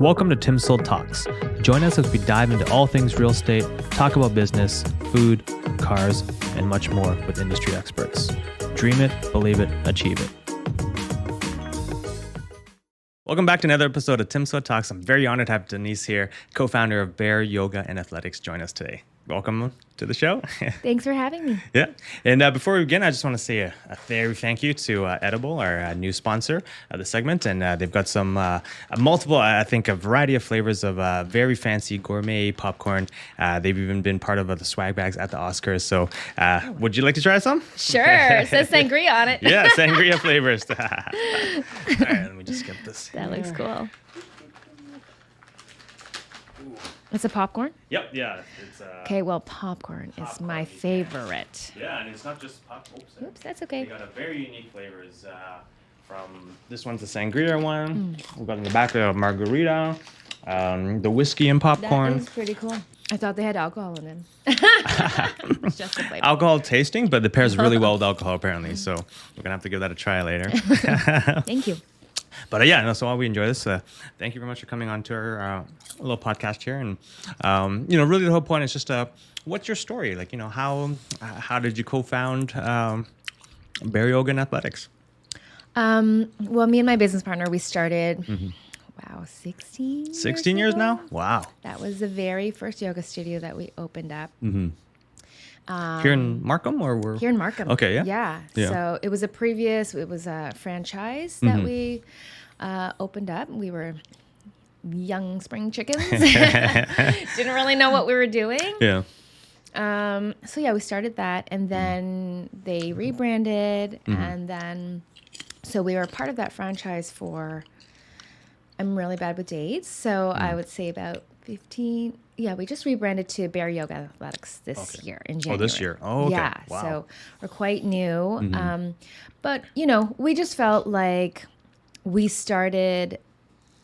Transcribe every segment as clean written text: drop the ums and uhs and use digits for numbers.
Welcome to TimSold Talks. Join us as we dive into all things real estate, talk about business, food, cars, and much more with industry experts. Dream it, believe it, achieve it. Welcome back to another episode of TimSold Talks. I'm very honored to have Denise here, co-founder of Bear Yoga and Athletics, join us today. Welcome to the show. Thanks for having me. Yeah. And before we begin, I just want to say a very thank you to Edible, our new sponsor of the segment. And they've got some multiple, I think, a variety of flavors of very fancy gourmet popcorn. They've even been part of the swag bags at the Oscars. So would you like to try some? Sure. It says sangria on it. Yeah, sangria flavors. All right, let me just get this. That looks cool. It's a popcorn? Yep, yeah. It's Okay, well, popcorn is my favorite. Yeah, and it's not just pop. Oops, that's okay. They got a very unique flavors from this one's the sangria one. We've got in the back a margarita, the whiskey and popcorn. That is pretty cool. I thought they had alcohol in them. It's just a flavor. Alcohol tasting, but it pairs really well with alcohol apparently. So we're gonna have to give that a try later. Thank you. But yeah, no. So while we enjoy this, thank you very much for coming on to our little podcast here. And really the whole point is just what's your story? Like, how did you co-found Bear Yoga and Athletics? Well, me and my business partner, we started. 16 16 years ago? now? Wow. That was the very first yoga studio that we opened up. Here in Markham, or we're Here in Markham. Okay, yeah. Yeah. So it was a franchise that we opened up. We were young spring chickens. Didn't really know what we were doing. Yeah. So yeah, we started that, and then they rebranded, and then so we were part of that franchise for, I'm really bad with dates, so I would say about 15. Yeah, we just rebranded to Bear Yoga Athletics this year in January. Oh, this year. Oh, okay. Yeah, Wow. so we're quite new. But, we just felt like we started,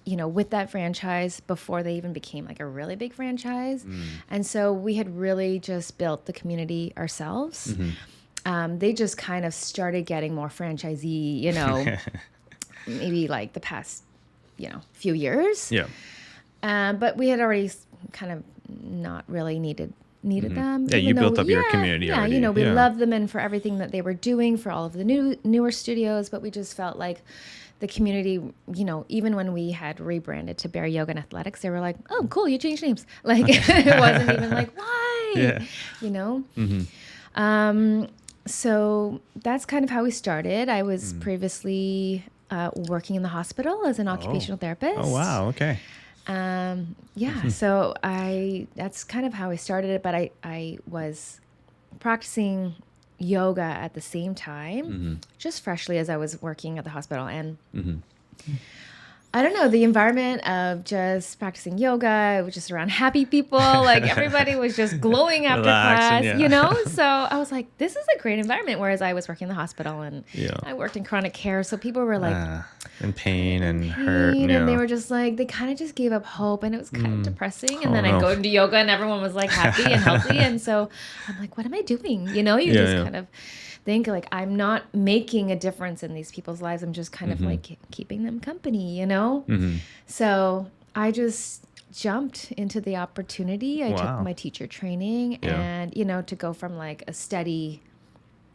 with that franchise before they even became like a really big franchise. And so we had really just built the community ourselves. They just kind of started getting more franchisee, maybe like the past, few years. Yeah. But we had already kind of not really needed them. Yeah, you built up your community already. Yeah, we loved them and for everything that they were doing for all of the newer studios, but we just felt like the community, even when we had rebranded to Bear Yoga and Athletics, they were like, "Oh, cool, you changed names." Like it wasn't even like, "Why?" Yeah. So that's kind of how we started. I was previously working in the hospital as an occupational therapist. Oh, wow. Okay. So that's kind of how I started it, but I was practicing yoga at the same time, just freshly as I was working at the hospital. And I don't know, the environment of just practicing yoga, it was just around happy people, like everybody was just glowing after class, So I was like, this is a great environment. Whereas I was working in the hospital and I worked in chronic care. So people were like in pain and hurt. And they were just like, they kind of just gave up hope, and it was kind of depressing. And then I'd go into yoga and everyone was like happy and healthy. And so I'm like, what am I doing? Kind of think like I'm not making a difference in these people's lives. I'm just kind of like keeping them company, So I just jumped into the opportunity. I took my teacher training and, to go from like a steady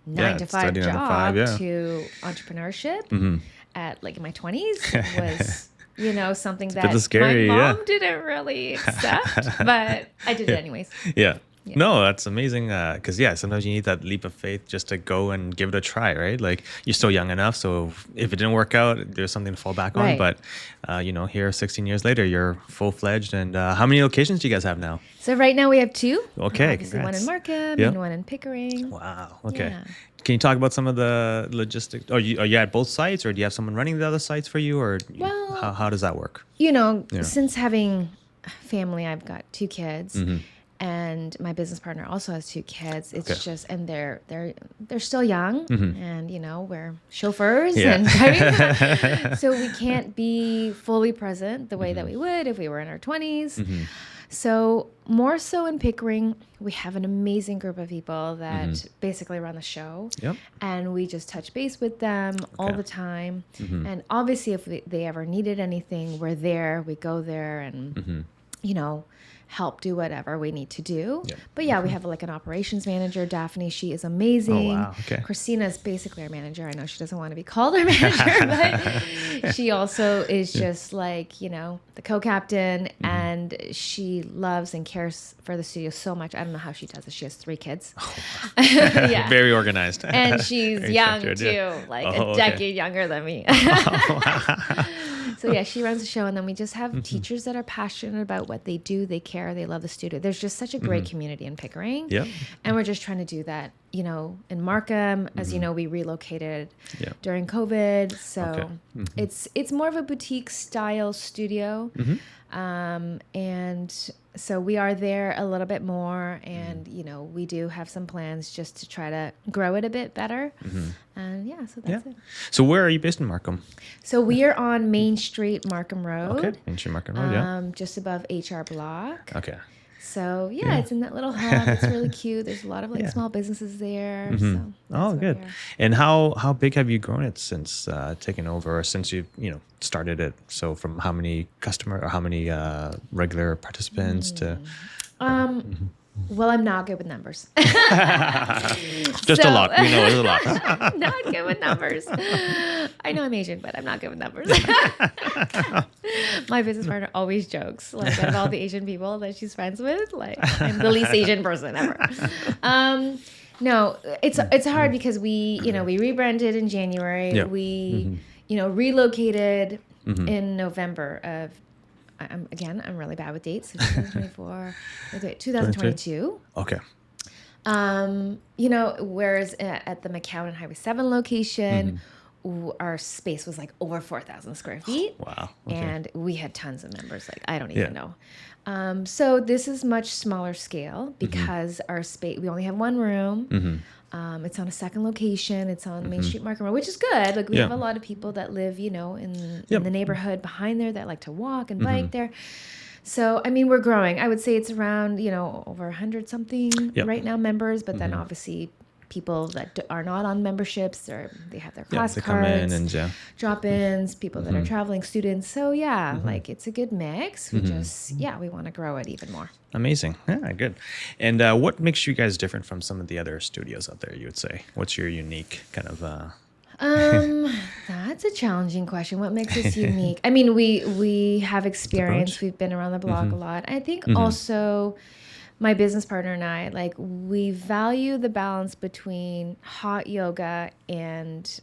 9 to 5 job to entrepreneurship at like in my 20s was, something that scary, my mom didn't really accept, but I did it anyways. Yeah. No, that's amazing. Because sometimes you need that leap of faith just to go and give it a try, right? Like you're still young enough, so if it didn't work out, there's something to fall back on. But here, 16 years later, you're full fledged. And how many locations do you guys have now? So right now we have 2. Okay, obviously one in Markham and one in Pickering. Wow. Okay. Yeah. Can you talk about some of the logistics? Are you at both sites, or do you have someone running the other sites for you, or how does that work? Since having family, I've got 2 kids. And my business partner also has 2 kids. It's just, and they're still young, and we're chauffeurs and driving, so we can't be fully present the way that we would if we were in our 20s. So more so in Pickering, we have an amazing group of people that basically run the show. Yep. And we just touch base with them all the time. And obviously, if they ever needed anything, we're there. We go there and, you know, help do whatever we need to do. Yep. But yeah, we have like an operations manager, Daphne. She is amazing. Oh, wow. Okay. Christina is basically our manager. I know she doesn't want to be called our manager, but she also is just like, you know, the co-captain, and she loves and cares for the studio so much. I don't know how she does it. She has 3 kids. Oh, Yeah. Very organized. And she's Very young structured, too, yeah. like Oh, a okay. decade younger than me. So yeah, she runs the show, and then we just have teachers that are passionate about what they do. They care. They love the studio. There's just such a great community in Pickering. Yep. And we're just trying to do that, you know, in Markham. As you know, we relocated Yep. during COVID. So Okay. it's more of a boutique style studio. And so we are there a little bit more, and you know, we do have some plans just to try to grow it a bit better. And yeah, so that's it. So where are you based in Markham? So we are on Main Street, Markham Road. Okay. In Markham Road, yeah. Just above HR Block. Okay. So yeah, it's in that little hub. It's really cute. There's a lot of like small businesses there. So that's Oh, where good. we are. And how big have you grown it since taking over, or since you started it? So from how many regular participants to Well, I'm not good with numbers. just a So- lot. We know it's a lot. I'm not good with numbers. I know I'm Asian, but I'm not good with numbers. My business partner always jokes, like, out of all the Asian people that she's friends with, like, I'm the least Asian person ever. No, it's hard because we rebranded in January. Yeah. We, relocated in November of, I'm really bad with dates. So 2024, 2022. Okay. Whereas at the McCowan Highway 7 location, our space was like over 4,000 square feet. Wow. Okay. And we had tons of members. Like, I don't even know. So this is much smaller scale because our space, we only have one room. It's on a second location. It's on Main Street Market Road, which is good. Like, we have a lot of people that live, in the neighborhood behind there that like to walk and bike there. So, I mean, we're growing. I would say it's around, over 100 something right now members, but then obviously people that are not on memberships, or they have their class they cards, come in and drop-ins, people that are traveling, students. So yeah, like, it's a good mix. We just, we want to grow it even more. Amazing. Yeah, good. And what makes you guys different from some of the other studios out there, you would say? What's your unique kind of... That's a challenging question. What makes us unique? I mean, we have experience. We've been around the block a lot. I think also my business partner and I, like, we value the balance between hot yoga and,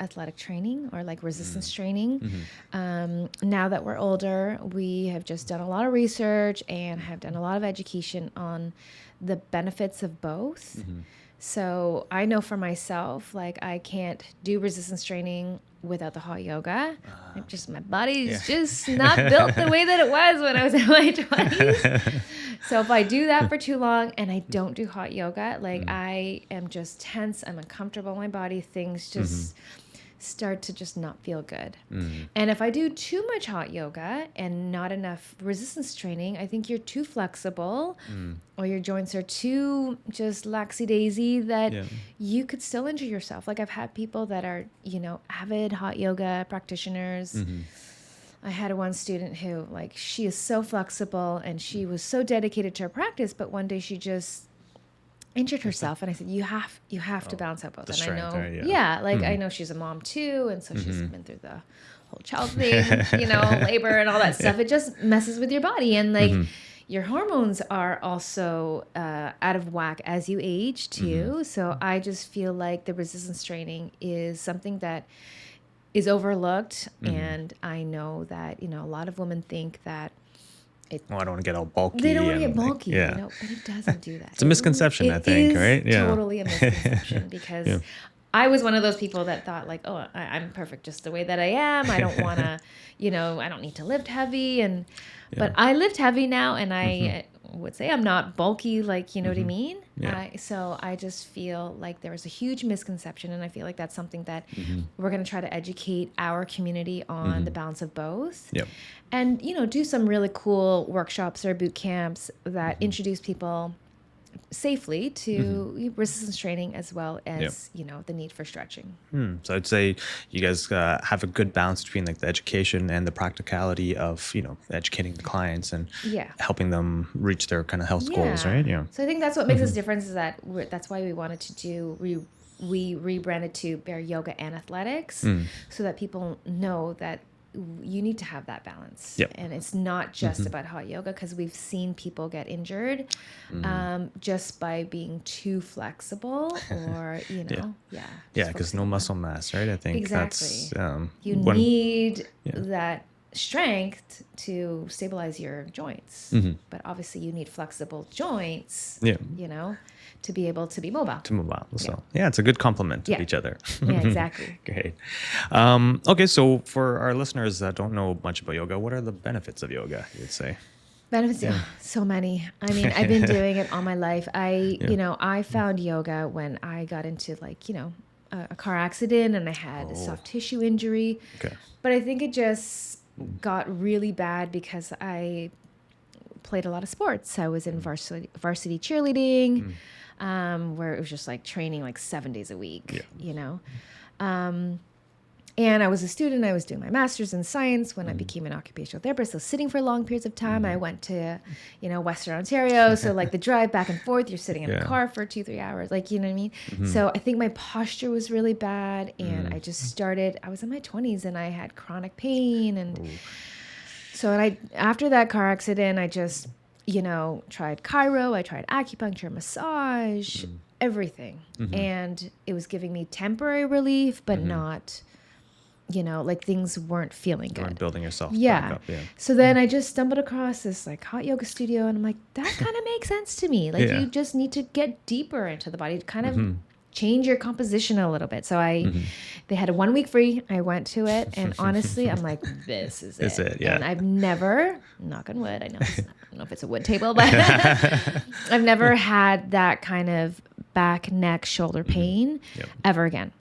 athletic training, or like resistance training. Now that we're older, we have just done a lot of research and have done a lot of education on the benefits of both. So I know for myself, like, I can't do resistance training without the hot yoga. My body's just not built the way that it was when I was in my 20s. So if I do that for too long and I don't do hot yoga, like, I am just tense. I'm uncomfortable in my body. Things just start to just not feel good. And if I do too much hot yoga and not enough resistance training, I think you're too flexible, or your joints are too just laxy-daisy that you could still injure yourself. Like, I've had people that are, avid hot yoga practitioners. I had one student who, like, she is so flexible and she was so dedicated to her practice, but one day she just injured herself, and I said, you have to balance out both. And I know, I know she's a mom too, and so she's been through the whole child thing, labor and all that stuff. It just messes with your body, and like your hormones are also out of whack as you age too. So I just feel like the resistance training is something that is overlooked, and I know that a lot of women think that I don't want to get all bulky. They don't want to get bulky, yeah. But it doesn't do that. It's a misconception, I think, right? Yeah, totally a misconception because I was one of those people that thought, like, oh, I'm perfect just the way that I am. I don't want to, I don't need to lift heavy, but I lift heavy now, and I would say. I'm not bulky, like, you know what I mean? Yeah. So I just feel like there was a huge misconception, and I feel like that's something that we're going to try to educate our community on the balance of both. Yep. And, do some really cool workshops or boot camps that introduce people safely to resistance training, as well as, the need for stretching. So I'd say you guys have a good balance between like the education and the practicality of, educating the clients and helping them reach their kind of health goals, right? Yeah. So I think that's what makes us different, is that that's why we wanted to do, we rebranded to Bear Yoga and Athletics, so that people know that you need to have that balance. Yep. And it's not just about hot yoga, because we've seen people get injured just by being too flexible, or, Yeah, because no muscle mass, right? I think exactly. that's... you need that strength to stabilize your joints. But obviously you need flexible joints, to be able to be mobile. So it's a good complement to each other. Yeah, exactly. Great. Okay, so for our listeners that don't know much about yoga, what are the benefits of yoga, you'd say? Benefits, so many. I mean, I've been doing it all my life. I found yoga when I got into a car accident, and I had a soft tissue injury. Okay. But I think it just got really bad because I played a lot of sports. I was in varsity cheerleading, where it was just like training like 7 days a week, and I was a student. I was doing my master's in science when I became an occupational therapist. So sitting for long periods of time, I went to, Western Ontario. So like the drive back and forth, you're sitting in a car for 2-3 hours, like, you know what I mean? So I think my posture was really bad, and I just I was in my 20s, and I had chronic pain. And so after that car accident, I just, tried chiro, I tried acupuncture, massage, everything. And it was giving me temporary relief, but not... like things weren't feeling good. You weren't building yourself back up. Yeah. So then I just stumbled across this like hot yoga studio, and I'm like, that kind of makes sense to me. Like you just need to get deeper into the body to kind of change your composition a little bit. So they had a 1 week free. I went to it, and honestly, I'm like, this is it. It, yeah. And I've never, knock on wood, I don't know if it's a wood table, but I've never had that kind of back, neck, shoulder pain ever again.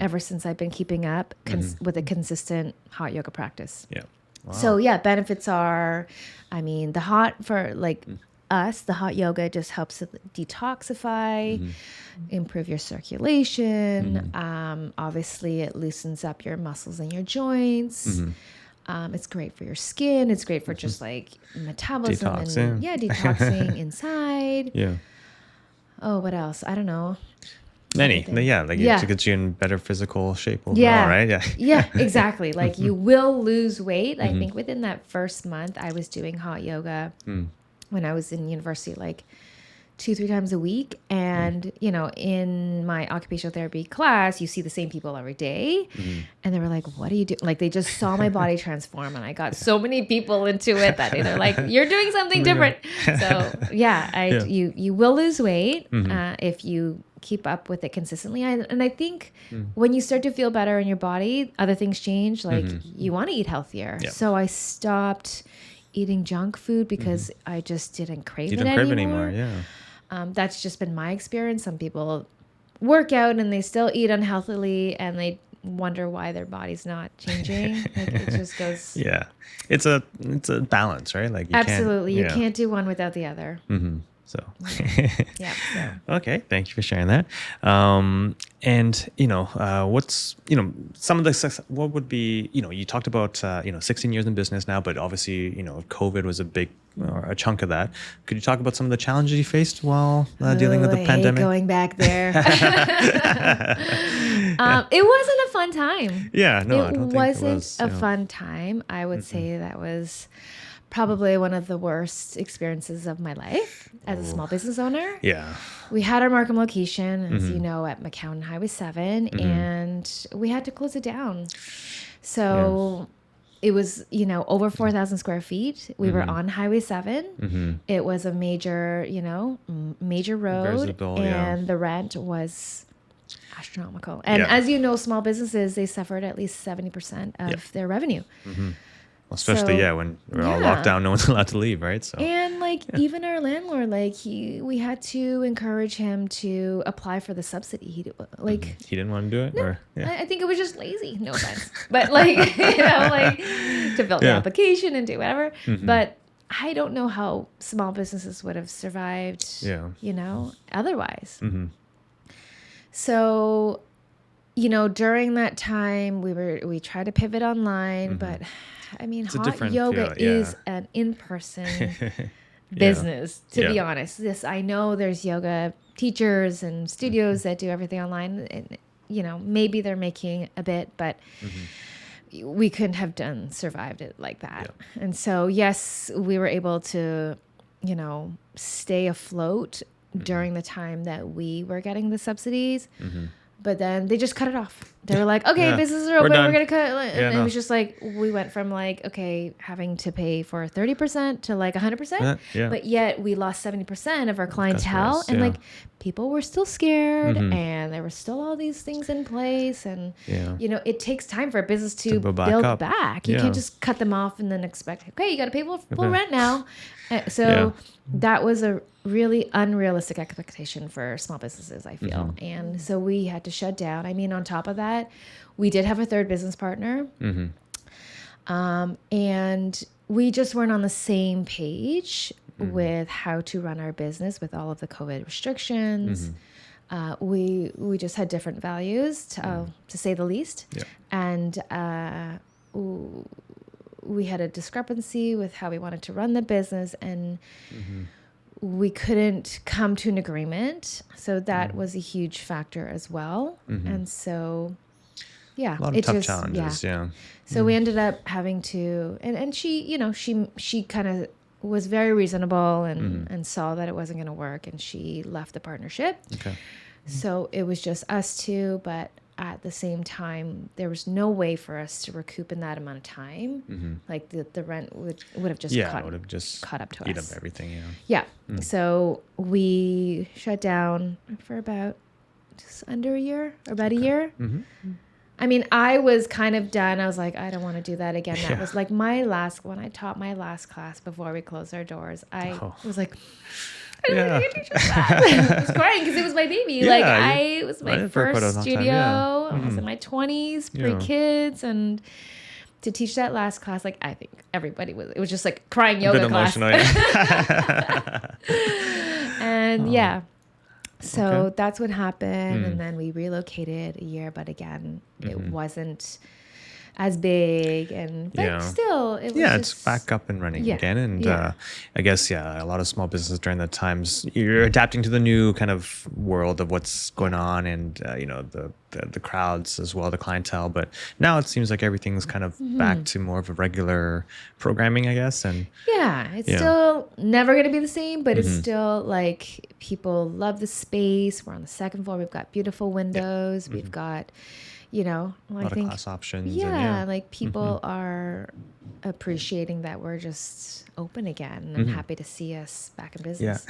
Ever since I've been keeping up with a consistent hot yoga practice. Yeah. Wow. So benefits are, the hot yoga just helps detoxify, improve your circulation. Obviously it loosens up your muscles and your joints. It's great for your skin. It's great for just like metabolism detoxing inside. Yeah. Oh, what else? I don't know. It gets you in better physical shape overall, right? Yeah, exactly. Like you will lose weight. I think within that first month, I was doing hot yoga when I was in university, like 2-3 times a week. And, in my occupational therapy class, you see the same people every day. And they were like, what are you doing? Like they just saw my body transform, and I got so many people into it that they're like, you're doing something different. So you will lose weight if you keep up with it consistently. And I think when you start to feel better in your body, other things change. Like you want to eat healthier. Yep. So I stopped eating junk food because I just didn't crave it anymore. Yeah. That's just been my experience. Some people work out and they still eat unhealthily, and they wonder why their body's not changing. Like it just goes. Yeah, it's a balance, right? Like you can't do one without the other. So, yeah. Okay, thank you for sharing that. And what's some of the what would be you talked about 16 years in business now, but obviously COVID was a big or a chunk of that. Could you talk about some of the challenges you faced while dealing with the pandemic? Going back there. It wasn't a fun time. Yeah, no, I don't think it was a fun time. I would say that was probably one of the worst experiences of my life as a small business owner. Yeah. We had our Markham location, as you know, at McCowan Highway 7, and we had to close it down. So it was, over 4,000 square feet. We were on Highway 7. It was a major, major road, visible, and the rent was astronomical. And as you know, small businesses, they suffered at least 70% of their revenue. Especially when we're all locked down, no one's allowed to leave, right? So and like even our landlord, like we had to encourage him to apply for the subsidy. He didn't want to do it, no, or I think it was just lazy. No offense, but like like to fill the application and do whatever. But I don't know how small businesses would have survived. Otherwise. So, during that time, we tried to pivot online, but I mean, it's hot yoga is an in-person business, to be honest. I know there's yoga teachers and studios that do everything online, and maybe they're making a bit, but we couldn't have survived it like that. And so, yes, we were able to, stay afloat during the time that we were getting the subsidies. But then they just cut it off. They were like, okay, businesses are open. We're going to cut it. And it was just like, we went from like, okay, having to pay for 30% to like 100%. But yet we lost 70% of our clientele. And like people were still scared and there were still all these things in place. And, it takes time for a business to build back. You can't just cut them off and then expect, okay, you got to pay full rent now. So that was a really unrealistic expectation for small businesses, I feel. And so we had to shut down. I mean, on top of that, we did have a third business partner. And we just weren't on the same page with how to run our business with all of the COVID restrictions. We just had different values, to say the least. And we had a discrepancy with how we wanted to run the business, and we couldn't come to an agreement. So that was a huge factor as well. And so, a lot of tough challenges. So we ended up having to, and she, she kind of was very reasonable and saw that it wasn't going to work, and she left the partnership. So it was just us two, but at the same time, there was no way for us to recoup in that amount of time. Like the rent would have just caught up to us. Eat up everything. So we shut down for about just under a year, or about a year. I mean, I was kind of done. I was like, I don't want to do that again. That was like when I taught my last class before we closed our doors. I was like, I don't want to teach that. I was crying because it was my baby. It was my first studio. I was in my 20s, pre-kids, and to teach that last class, like I think everybody it was just like crying yoga class. And so that's what happened. And then we relocated a year, but again, it wasn't as big, but still it was it's back up and running again. And I guess a lot of small businesses during that times, you're adapting to the new kind of world of what's going on, and the crowds as well, the clientele. But now it seems like everything's kind of back to more of a regular programming, I guess. And it's still never going to be the same, but it's still like people love the space. We're on the second floor. We've got beautiful windows. We've got a lot of class options. Like people are appreciating that we're just open again and happy to see us back in business.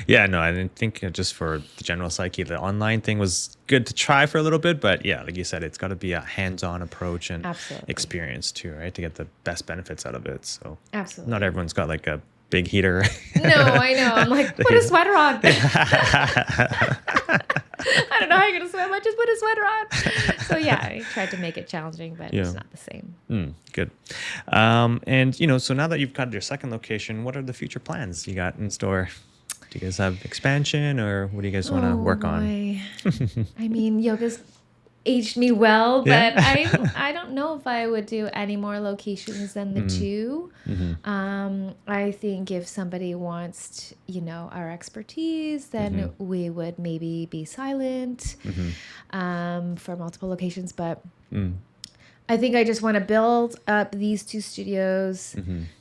No, I didn't think just for the general psyche, the online thing was good to try for a little bit, but like you said, it's got to be a hands-on approach and experience too, right? To get the best benefits out of it. So not everyone's got like a big heater. No, I know. I'm like, put a sweater on. I don't know how you're going to swim. I just put a sweater on. So I tried to make it challenging, but it's not the same. Good. And, so now that you've got your second location, what are the future plans you got in store? Do you guys have expansion, or what do you guys want to work on? I mean, yoga's aged me well, but I don't know if I would do any more locations than the two. I think if somebody wants, our expertise, then we would maybe be silent for multiple locations. But I think I just want to build up these two studios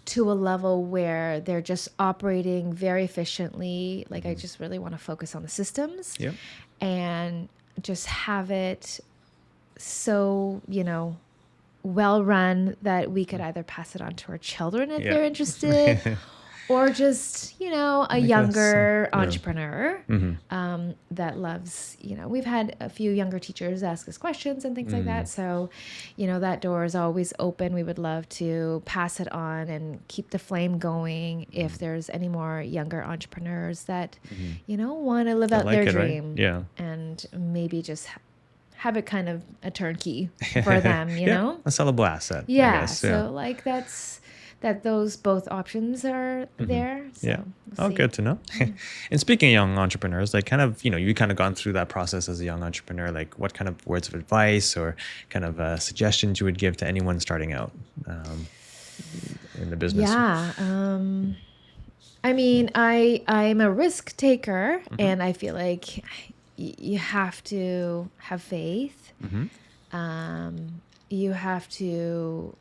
to a level where they're just operating very efficiently. Like I just really want to focus on the systems and just have it so, well run that we could either pass it on to our children if they're interested, Or just, a I guess, younger yeah. entrepreneur that loves, we've had a few younger teachers ask us questions and things like that. So, that door is always open. We would love to pass it on and keep the flame going if there's any more younger entrepreneurs that, want to live out like their it, right? dream. Yeah. And maybe just have it kind of a turnkey for them, you know? A sellable asset, I Yeah. guess. So like that those both options are there. So Yeah. we'll see. Good to know. And speaking of young entrepreneurs, like kind of, you kind of gone through that process as a young entrepreneur, like what kind of words of advice or kind of suggestions you would give to anyone starting out in the business? Yeah. I mean, I'm a risk taker and I feel like you have to have faith. You have to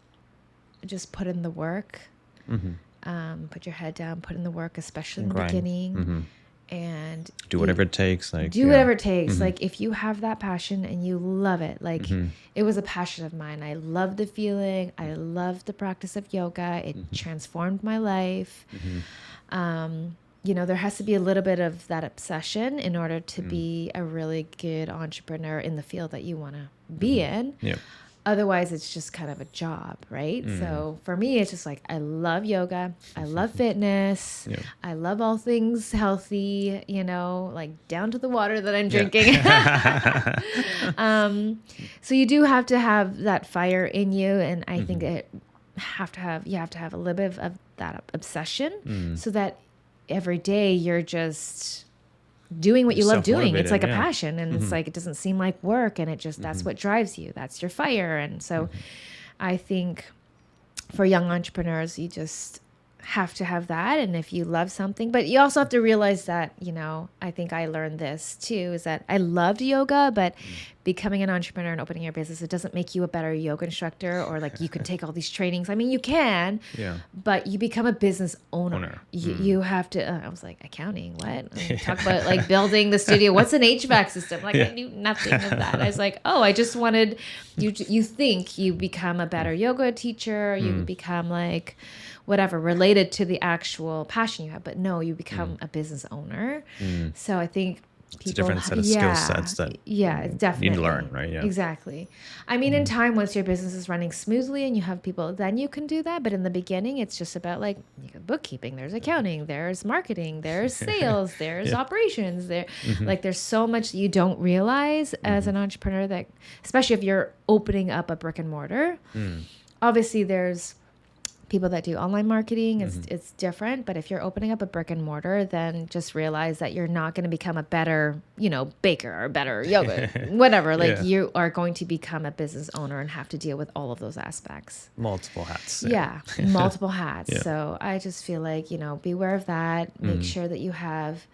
just put in the work. Put your head down, put in the work, especially in the beginning, and Do whatever it takes. Like do whatever it takes. Like if you have that passion and you love it, like it was a passion of mine. I love the feeling. I love the practice of yoga. It transformed my life. There has to be a little bit of that obsession in order to be a really good entrepreneur in the field that you want to be in. Yeah. Otherwise, it's just kind of a job, right? So for me, it's just like, I love yoga. I love fitness. Yeah. I love all things healthy, like down to the water that I'm drinking. So you do have to have that fire in you. And I think you have to have a little bit of that obsession so that every day you're just doing what you love doing. It's like a passion, and it's like, it doesn't seem like work, and it just, that's what drives you. That's your fire. And so I think for young entrepreneurs, you just have to have that. And if you love something, but you also have to realize that, I think I learned this too, is that I loved yoga, but becoming an entrepreneur and opening your business, it doesn't make you a better yoga instructor, or like you can take all these trainings. I mean, you can, but you become a business owner. You have to, I was like, accounting, what? Talk about like building the studio. What's an HVAC system? Like I knew nothing of that. I was like, oh, I just wanted you think you become a better yoga teacher. You become like, whatever, related to the actual passion you have. But no, you become a business owner. So I think it's a different set of skill sets that definitely you need to learn, right? Yeah. Exactly. I mean, in time, once your business is running smoothly and you have people, then you can do that. But in the beginning, it's just about like, you got bookkeeping, there's accounting, there's marketing, there's sales, there's operations, like there's so much you don't realize as an entrepreneur, that especially if you're opening up a brick and mortar. Obviously there's people that do online marketing, it's different. But if you're opening up a brick and mortar, then just realize that you're not going to become a better, baker or better yoga, whatever. Like you are going to become a business owner and have to deal with all of those aspects. Multiple hats. Multiple hats. So I just feel like, beware of that. Make sure that you have,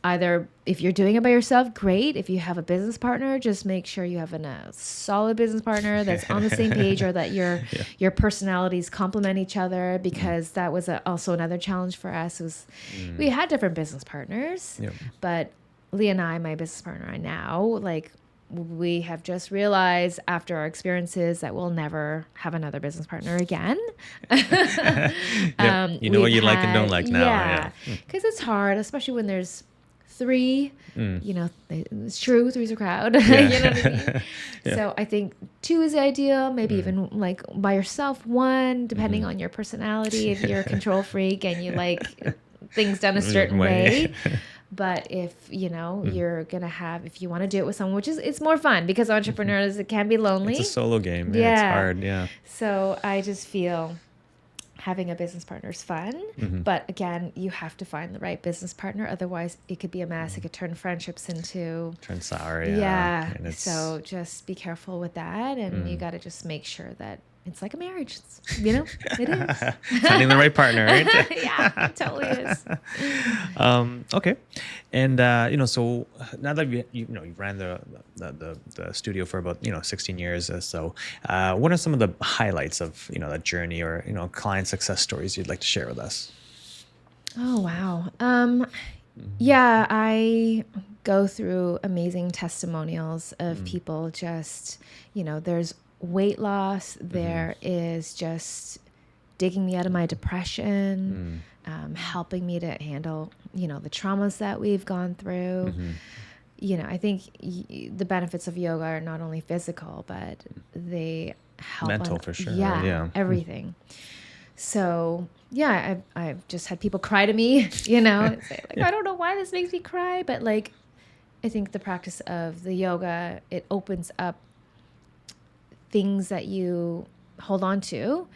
either if you're doing it by yourself, great. If you have a business partner, just make sure you have a solid business partner that's on the same page, or that your personalities complement each other, because that was also another challenge for us. Was we had different business partners, but Lee and I, my business partner and now, like we have just realized after our experiences that we'll never have another business partner again. You know what you like and don't like now. Because it's hard, especially when there's three, it's true, three's a crowd. You know what I mean? So I think two is ideal, maybe even like by yourself, one, depending on your personality, if you're a control freak and you like things done a certain way. But if, you're going to if you want to do it with someone, which is, it's more fun, because entrepreneurs, it can be lonely. It's a solo game. It's hard. So I just feel having a business partner is fun, but again, you have to find the right business partner. Otherwise, it could be a mess. It could turn friendships into sour. So just be careful with that, and you got to just make sure that it's like a marriage. It is finding the right partner, right? Yeah, it totally is. Okay, and so now that you ran the studio for about 16 years or so, what are some of the highlights of that journey, or client success stories you'd like to share with us? Oh wow, yeah, I go through amazing testimonials of people. Just there's weight loss, there is just digging me out of my depression, helping me to handle, the traumas that we've gone through. I think the benefits of yoga are not only physical, but they help mental for sure. Yeah, everything. So yeah, I've just had people cry to me, and say like, I don't know why this makes me cry, but like, I think the practice of the yoga, it opens up things that you hold on to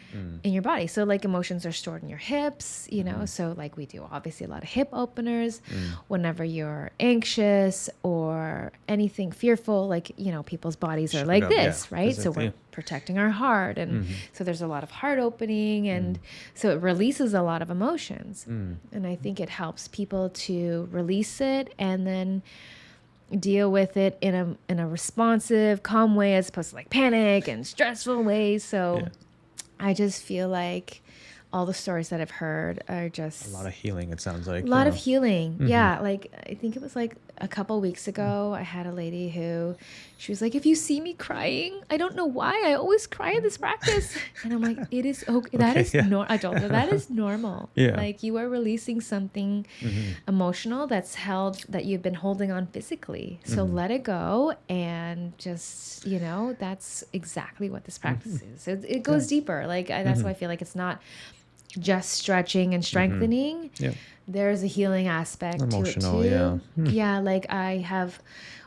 in your body. So like emotions are stored in your hips, so like we do obviously a lot of hip openers whenever you're anxious or anything fearful, like, people's bodies are like this, right? So we're protecting our heart. And so there's a lot of heart opening. And so it releases a lot of emotions. And I think it helps people to release it and then deal with it in a responsive, calm way, as opposed to like panic and stressful ways. So I just feel like all the stories that I've heard are just a lot of healing. It sounds like a lot of healing. Yeah. Like, I think it was like a couple weeks ago, I had a lady who, she was like, if you see me crying, I don't know why, I always cry in this practice. And I'm like, it is okay. That is I told her that is normal. Like, you are releasing something emotional that you've been holding on physically. So let it go. And just, that's exactly what this practice is. So it goes deeper. Like, that's why I feel like it's not just stretching and strengthening. There's a healing aspect emotional, to it too. Like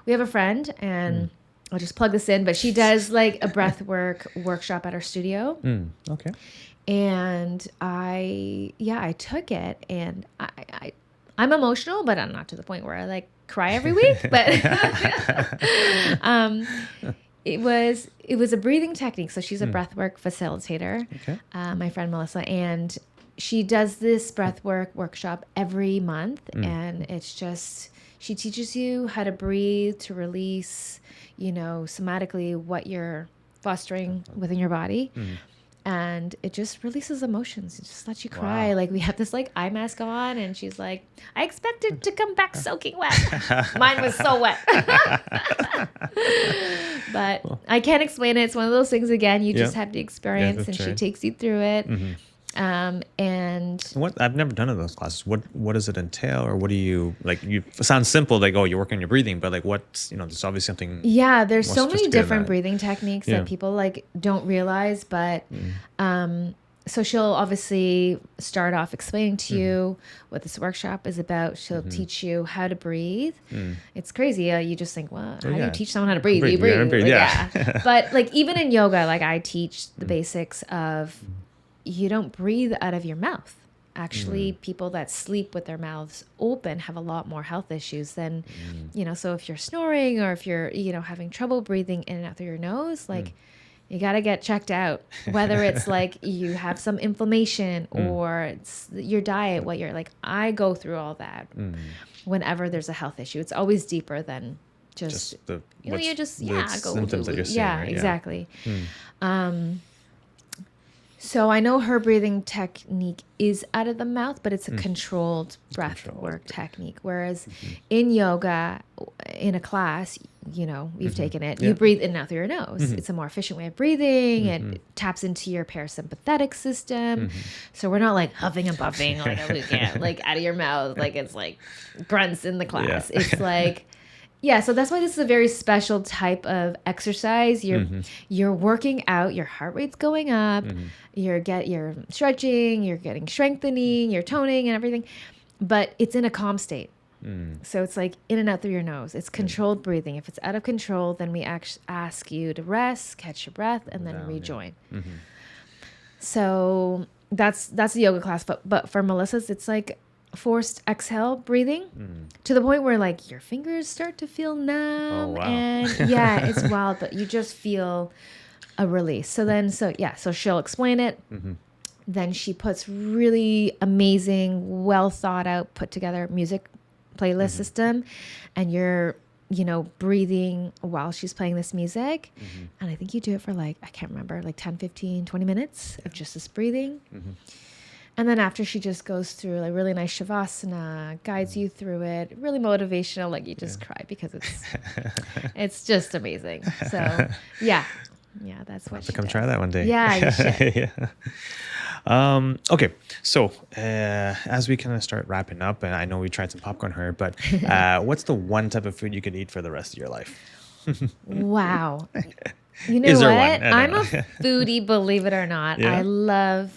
we have a friend, and I'll just plug this in, but she does like a breath work workshop at her studio. Okay. And I took it, and I'm emotional, but I'm not to the point where I like cry every week, but it was a breathing technique. So she's a breathwork facilitator, my friend Melissa, and she does this breathwork workshop every month. And it's just, she teaches you how to breathe, to release, somatically what you're fostering within your body. And it just releases emotions. It just lets you cry. Wow. Like, we have this like eye mask on, and she's like, I expected to come back soaking wet. Mine was so wet. But I can't explain it. It's one of those things, again, you just have to experience, and she takes you through it. And what, I've never done those classes. What does it entail, or what do you like? It sounds simple, like, oh, you're working on your breathing, but like, what's, there's obviously something. Yeah, there's so many different breathing techniques that people like don't realize, but so she'll obviously start off explaining to you what this workshop is about. She'll teach you how to breathe. It's crazy. You just think, well, how do you teach someone how to breathe? You breathe. Like, but like, even in yoga, like, I teach the basics of, you don't breathe out of your mouth. Actually, people that sleep with their mouths open have a lot more health issues than, so if you're snoring, or if you're, having trouble breathing in and out through your nose, like, you got to get checked out, whether it's like you have some inflammation or it's your diet, what you're like. I go through all that whenever there's a health issue. It's always deeper than just the go symptoms that you're seeing. Yeah, right? exactly. So I know her breathing technique is out of the mouth, but it's a controlled breath work technique. Whereas in yoga, in a class, you've taken it, you breathe in and out through your nose. It's a more efficient way of breathing. It taps into your parasympathetic system. So we're not like huffing and puffing like a weekend, like out of your mouth, like it's like grunts in the class. It's like... Yeah, so that's why this is a very special type of exercise. You're working out, your heart rate's going up, you're stretching, you're getting strengthening, you're toning and everything, but it's in a calm state. So it's like in and out through your nose. It's controlled breathing. If it's out of control, then we ask you to rest, catch your breath, and then rejoin. So that's the yoga class, but for Melissa's, it's like forced exhale breathing to the point where like your fingers start to feel numb. And it's wild, but you just feel a release. So she'll explain it. Then she puts really amazing, well thought out, put together music playlist system, and you're breathing while she's playing this music. And I think you do it for like, I can't remember, like 10, 15, 20 minutes of just this breathing. And then after, she just goes through like really nice shavasana, guides you through it, really motivational. Like, you just cry because it's just amazing. So yeah, that's what. I'll have to come try that one day. Yeah, you should. Okay, so as we kind of start wrapping up, and I know we tried some popcorn here, but what's the one type of food you could eat for the rest of your life? Wow. You know Is there what? one? I don't I'm a know. foodie, believe it or not. Yeah. I love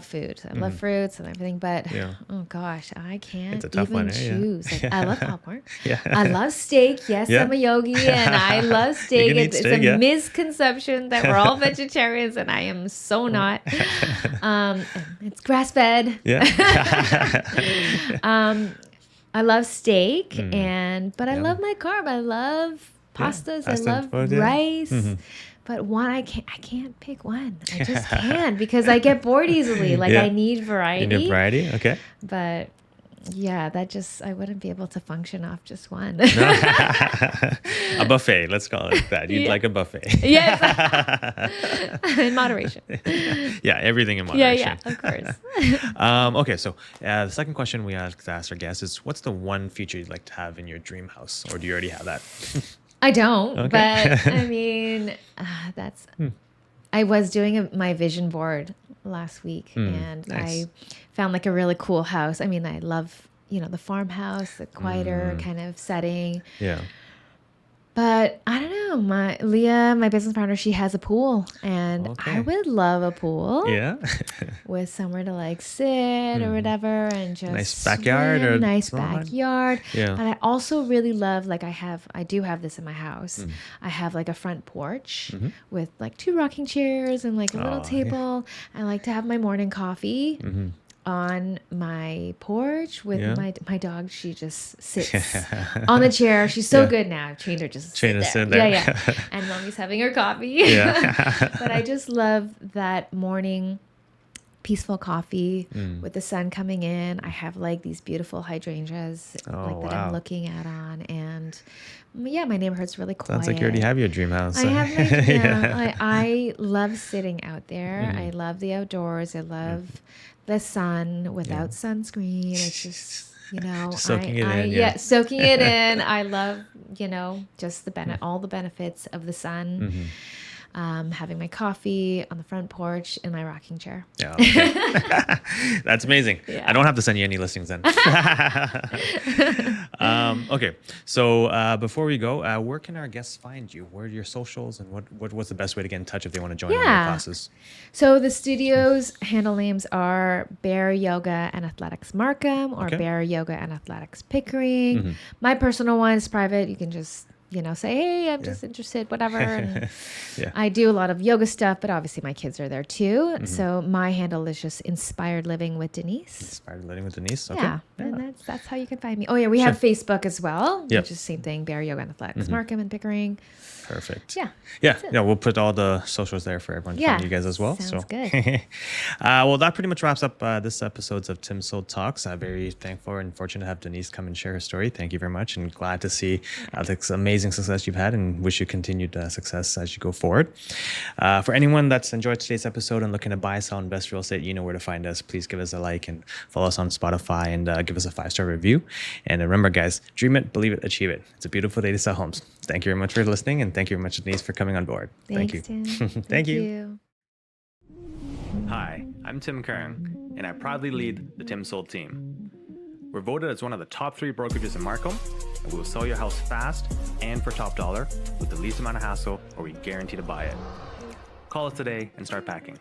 food. I love fruits and everything, but Yeah. oh gosh, I It's can't a tough even one, eh? Yeah. choose. Like, I love popcorn. Yeah. I love steak. Yes, Yeah. I'm a yogi and I love You steak. can eat It's a steak, yeah. misconception that we're all vegetarians and I am so not. And it's grass fed. Yeah. I love steak but I Yum. love my carb. I love pastas. I pasta and love food, yeah. rice. But one I can't pick one. I just can't because I get bored easily. Like Yeah. I need You variety. need variety? Okay. But yeah, I wouldn't be able to function off just one. A buffet, let's call it that. You'd Yeah. like a buffet. Yes. In moderation. Yeah, everything in Yeah, moderation. yeah, of course. Okay, so the second question we like to ask our guests is, what's the one feature you'd like to have in your dream house? Or do you already have that? I don't, Okay. but I mean, I was doing my vision board last week and nice. I found like a really cool house. I mean, I love, the farmhouse, the quieter kind of setting. Yeah. But I don't know, my business partner, she has a pool and Okay. I would love a pool Yeah. with somewhere to like sit or whatever and just Nice backyard swim, or nice small one? backyard. Yeah. But I also really love, like I do have this in my house. I have like a front porch with like 2 rocking chairs and like a little Oh, yeah. table. I like to have my morning coffee on my porch with Yeah. my dog. She just sits on the chair. She's so Yeah. good now. I've trained her just to Trained her to sit sit there. there. Yeah, yeah. And mommy's having her coffee. Yeah. But I just love that morning peaceful coffee with the sun coming in. I have like these beautiful hydrangeas like that wow. I'm looking at on, and yeah, my neighborhood's really quiet. Sounds like you already have your dream house. I have my I love sitting out there. I love the outdoors. I love the sun without sunscreen. It's just Just soaking it in, yeah, yeah. soaking it in. I love just all the benefits of the sun. Having my coffee on the front porch in my rocking chair. Yeah, okay. That's amazing. Yeah. I don't have to send you any listings then. Okay, so before we go, where can our guests find you? Where are your socials, and what's the best way to get in touch if they want to join one of your classes? So the studio's handle names are Bear Yoga and Athletics Markham or Okay. Bear Yoga and Athletics Pickering. My personal one is private. You can just say, hey, I'm just interested, whatever. And Yeah. I do a lot of yoga stuff, but obviously my kids are there too. So my handle is just Inspired Living with Denise. Inspired Living with Denise. Okay. Yeah, and that's how you can find me. Oh yeah, we have Facebook as well, Yep. which is the same thing, Bear Yoga and Athletics Markham and Pickering. Perfect. Yeah. Yeah. We'll put all the socials there for everyone to Yeah. find you guys as well. Sounds good. Well, that pretty much wraps up this episodes of TimSold Talks. I'm very thankful and fortunate to have Denise come and share her story. Thank you very much, and glad to see the amazing success you've had, and wish you continued success as you go forward. For anyone that's enjoyed today's episode and looking to buy, sell, invest real estate, you know where to find us. Please give us a like and follow us on Spotify and give us a 5-star review. And remember, guys, dream it, believe it, achieve it. It's a beautiful day to sell homes. Thank you very much for listening, and thank you very much, Denise, for coming on board. Thanks, Thank you. Tim. Thank you. Hi, I'm Tim Kern, and I proudly lead the TimSold team. We're voted as one of the top 3 brokerages in Markham, and we will sell your house fast and for top dollar with the least amount of hassle, or we guarantee to buy it. Call us today and start packing.